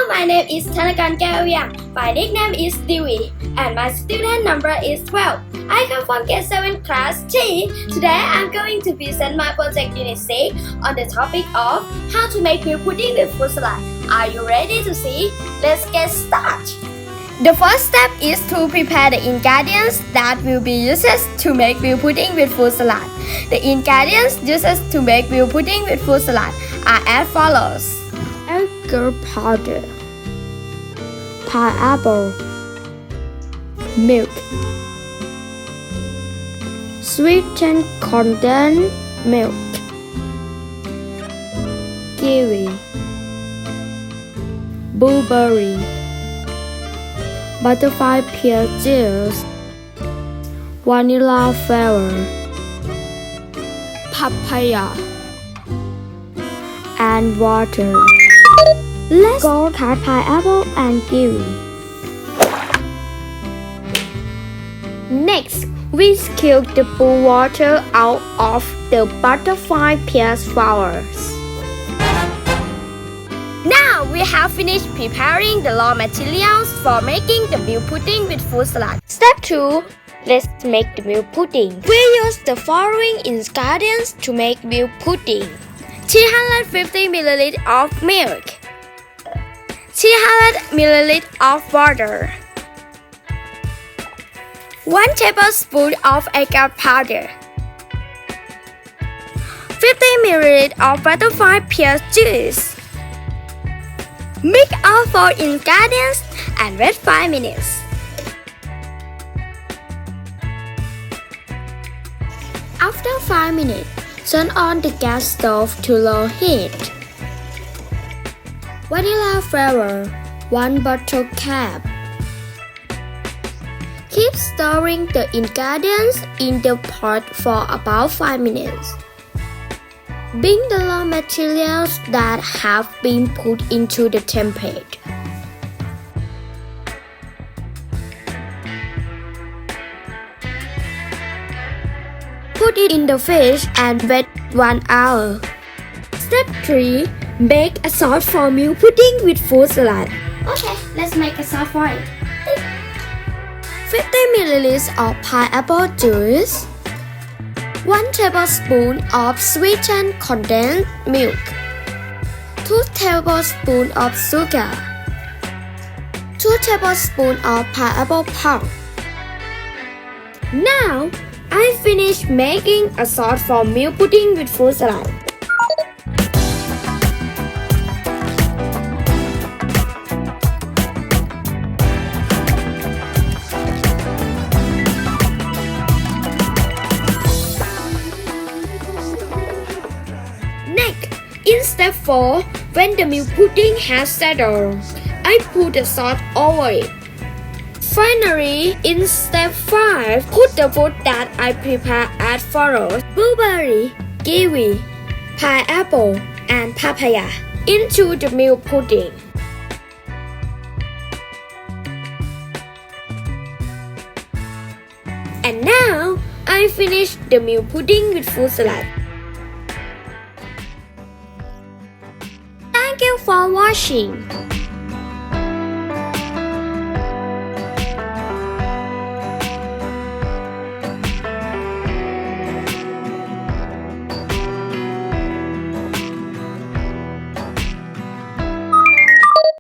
my name is Thanakorn Kaewwiang. My nickname is Dewey, and my student number is 12. I come from Grade 7 Class T. Today I'm going to present my project Unit-6 on the topic of how to make milk pudding with fruit salad. Are you ready to see? Let's get started. The first step is to prepare the ingredients that will be used to make milk pudding with fruit salad. The ingredients used to make milk pudding with fruit salad are as follows: sugar powder, pineapple, milk, sweetened condensed milk, kiwi, blueberry, butterfly pear juice, vanilla flavor, papaya, and water. Let's go cut pineapple and kiwi. Next, we squeeze the blue water out of the butterfly pear flowers. Now we have finished preparing the raw materials for making the milk pudding with fruit salad. Step 2. Let's make the milk pudding. We use the following ingredients to make milk pudding: 350 ml of milk, 300 ml of water, 1 tablespoon of agave powder, 50 ml of butterfly pear juice. Mix all 4 ingredients and wait 5 minutes. After 5 minutes, turn on the gas stove to low heat. Vanilla flavor, 1 bottle cap. Keep stirring the ingredients in the pot for about 5 minutes. Bring the raw materials that have been put into the template. Put it in the fridge and wait 1 hour. Step 3. Make a sauce for milk pudding with fruit salad. Okay, let's make a sauce for it. 50 ml of pineapple juice, 1 tablespoon of sweetened condensed milk, 2 tablespoons of sugar, 2 tablespoons of pineapple pulp. Now, I finished making a sauce for milk pudding with fruit salad. Next, in step 4, when the milk pudding has settled, I put the sauce over it. Finally, in step 5, put the fruit that I prepared as follows: blueberry, kiwi, pineapple, and papaya into the milk pudding. And now, I finished the milk pudding with fruit salad. Thank you for watching.